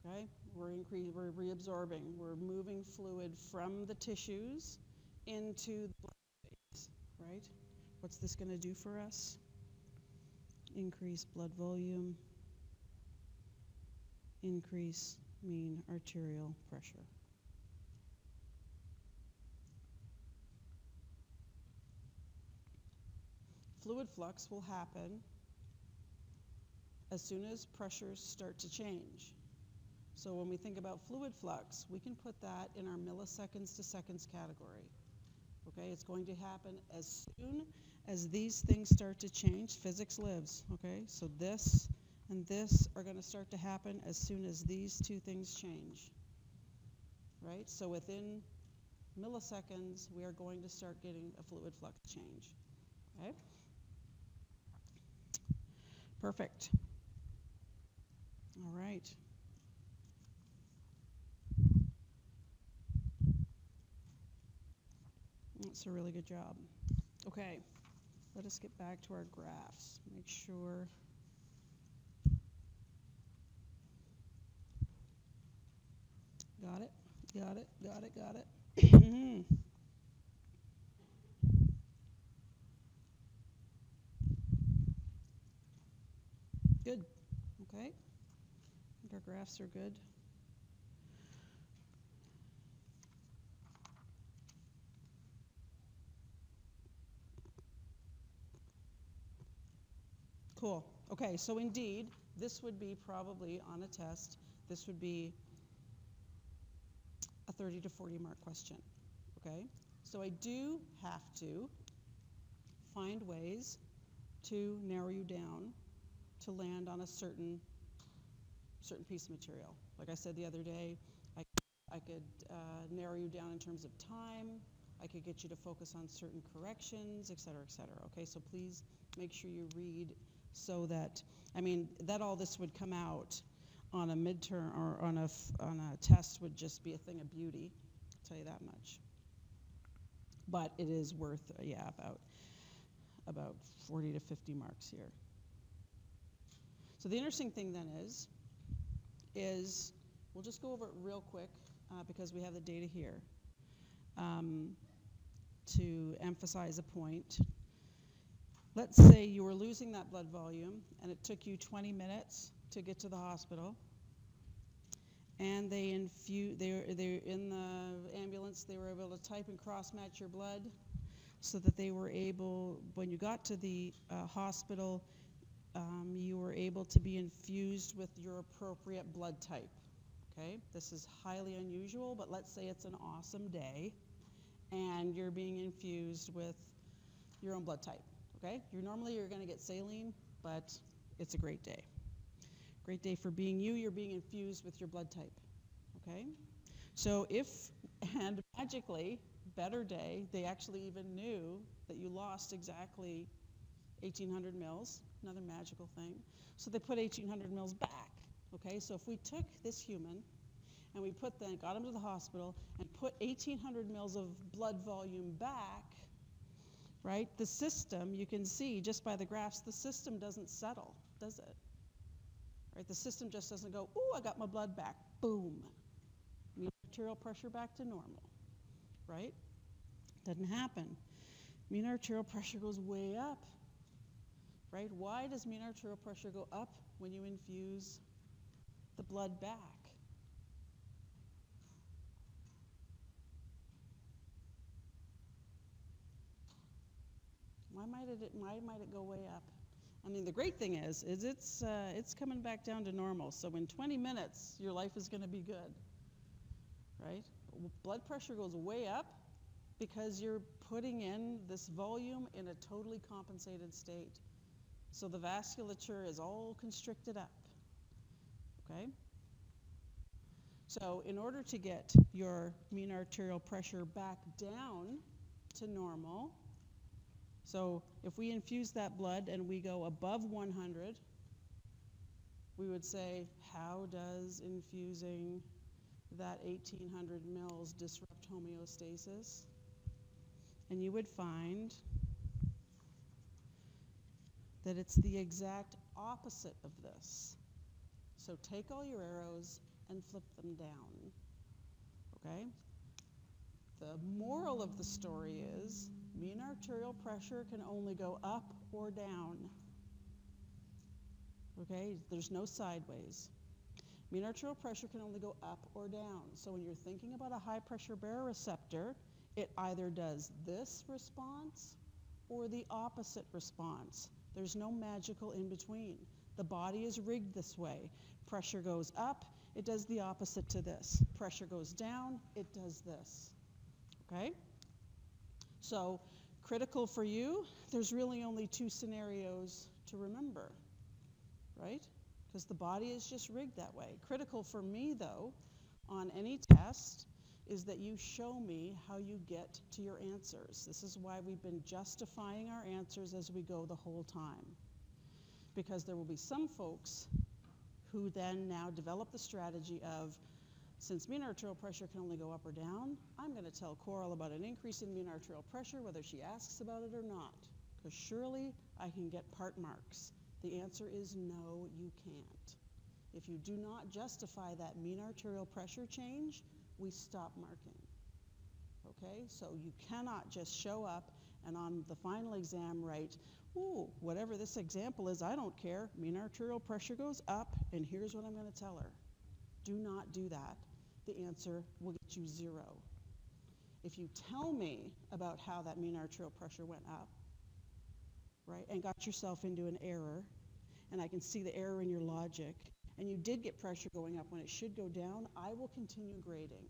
Okay? We're reabsorbing. We're moving fluid from the tissues into the blood space, right? What's this going to do for us? Increase blood volume, increase mean arterial pressure. Fluid flux will happen as soon as pressures start to change. So when we think about fluid flux, we can put that in our milliseconds to seconds category. Okay, it's going to happen as soon as these things start to change. Physics lives, okay? So this and this are going to start to happen as soon as these two things change, right? So within milliseconds, we are going to start getting a fluid flux change, okay? Perfect. All right. That's a really good job. Okay, let us get back to our graphs. Make sure. Got it, got it, got it, got it. Good, okay. I think our graphs are good. Cool. Okay, so indeed, this would be probably on a test, this would be a 30 to 40 mark question, okay? So I do have to find ways to narrow you down to land on a certain piece of material. Like I said the other day, I could narrow you down in terms of time. I could get you to focus on certain corrections, et cetera, et cetera. Okay, so please make sure you read so that, I mean, that all this would come out on a midterm or on a test would just be a thing of beauty. I'll tell you that much. But it is worth, yeah, about 40 to 50 marks here. So the interesting thing then is we'll just go over it real quick because we have the data here to emphasize a point. Let's say you were losing that blood volume and it took you 20 minutes to get to the hospital, and they're in the ambulance, they were able to type and cross-match your blood so that they were able, when you got to the hospital, you were able to be infused with your appropriate blood type, okay? This is highly unusual, but let's say it's an awesome day and you're being infused with your own blood type, okay? Normally you're gonna get saline, but it's a great day. Great day for being you, you're being infused with your blood type, okay? So and magically, better day, they actually even knew that you lost exactly 1,800 mils, another magical thing. So they put 1,800 mils back, okay? So if we took this human and we got him to the hospital and put 1,800 mils of blood volume back, right? The system, you can see just by the graphs, the system doesn't settle, does it? Right? The system just doesn't go, ooh, I got my blood back, boom. Mean arterial pressure back to normal, right? Doesn't happen. Mean arterial pressure goes way up, right? Why does mean arterial pressure go up when you infuse the blood back? Why might it go way up? I mean, the great thing is it's coming back down to normal. So in 20 minutes, your life is going to be good, right? Blood pressure goes way up because you're putting in this volume in a totally compensated state. So the vasculature is all constricted up, okay? So in order to get your mean arterial pressure back down to normal, so if we infuse that blood and we go above 100, we would say, how does infusing that 1,800 mils disrupt homeostasis? And you would find that it's the exact opposite of this. So take all your arrows and flip them down, okay? The moral of the story is mean arterial pressure can only go up or down, okay? There's no sideways. Mean arterial pressure can only go up or down. So when you're thinking about a high pressure baroreceptor, it either does this response or the opposite response. There's no magical in between. The body is rigged this way. Pressure goes up, it does the opposite to this. Pressure goes down, it does this, okay? So critical for you, there's really only two scenarios to remember, right? Because the body is just rigged that way. Critical for me, though, on any test, is that you show me how you get to your answers. This is why we've been justifying our answers as we go the whole time. Because there will be some folks who then now develop the strategy of, since mean arterial pressure can only go up or down, I'm going to tell Coral about an increase in mean arterial pressure whether she asks about it or not. Because surely I can get part marks. The answer is no, you can't. If you do not justify that mean arterial pressure change, we stop marking, okay? So you cannot just show up and on the final exam write, ooh, whatever this example is, I don't care. Mean arterial pressure goes up, and here's what I'm going to tell her. Do not do that. The answer will get you 0. If you tell me about how that mean arterial pressure went up, right, and got yourself into an error, and I can see the error in your logic, and you did get pressure going up when it should go down, I will continue grading.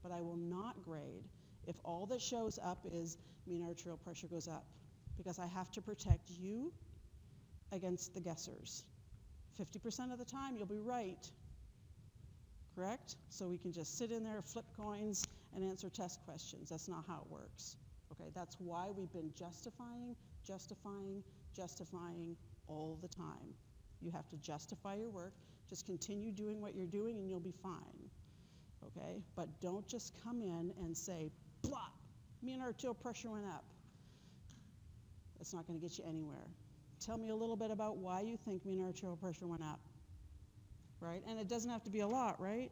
But I will not grade if all that shows up is mean arterial pressure goes up, because I have to protect you against the guessers. 50% of the time, you'll be right, correct? So we can just sit in there, flip coins, and answer test questions. That's not how it works, okay? That's why we've been justifying all the time. You have to justify your work. Just continue doing what you're doing and you'll be fine, okay? But don't just come in and say, blah, mean arterial pressure went up. That's not going to get you anywhere. Tell me a little bit about why you think mean arterial pressure went up, right? And it doesn't have to be a lot, right?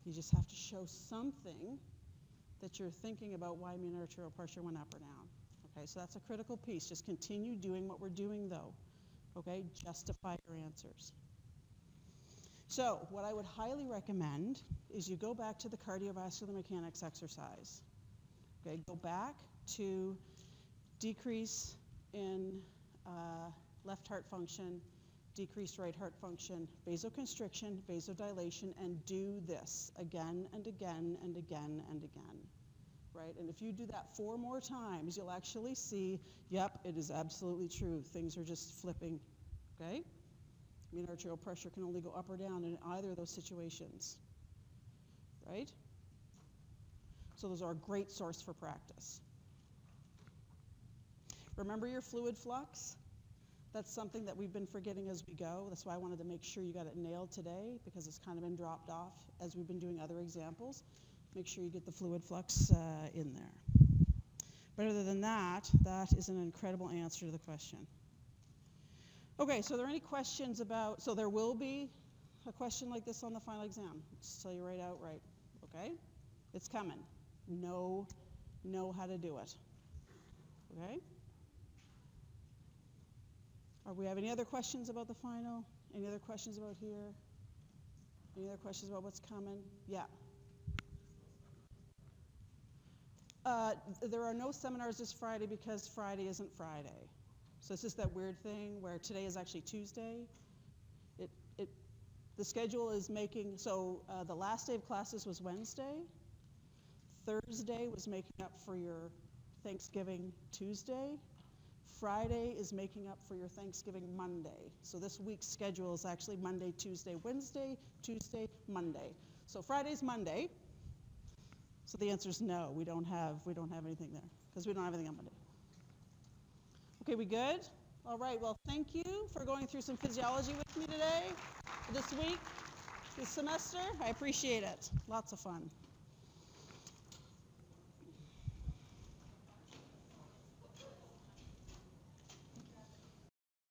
You just have to show something that you're thinking about why mean arterial pressure went up or down. Okay, so that's a critical piece. Just continue doing what we're doing, though. Okay, justify your answers. So what I would highly recommend is you go back to the cardiovascular mechanics exercise. Okay, go back to decrease in left heart function, decreased right heart function, vasoconstriction, vasodilation, and do this again and again and again and again. Right? And if you do that 4 more times, you'll actually see, yep, it is absolutely true. Things are just flipping, okay? Mean arterial pressure can only go up or down in either of those situations, right? So those are a great source for practice. Remember your fluid flux? That's something that we've been forgetting as we go. That's why I wanted to make sure you got it nailed today, because it's kind of been dropped off as we've been doing other examples. Make sure you get the fluid flux in there. But other than that, that is an incredible answer to the question. Okay, so are there any questions about, so there will be a question like this on the final exam. Just tell you right outright, okay? It's coming. Know how to do it, okay? Are we have any other questions about the final? Any other questions about here? Any other questions about what's coming? Yeah. There are no seminars this Friday because Friday isn't Friday. So it's just that weird thing where today is actually Tuesday. The schedule is making, so the last day of classes was Wednesday. Thursday was making up for your Thanksgiving Tuesday. Friday is making up for your Thanksgiving Monday. So this week's schedule is actually Monday, Tuesday, Wednesday, Tuesday, Monday. So Friday's Monday. So the answer is no, we don't have anything there because we don't have anything on Monday. Okay, we good? All right, well, thank you for going through some physiology with me today, this week, this semester. I appreciate it. Lots of fun.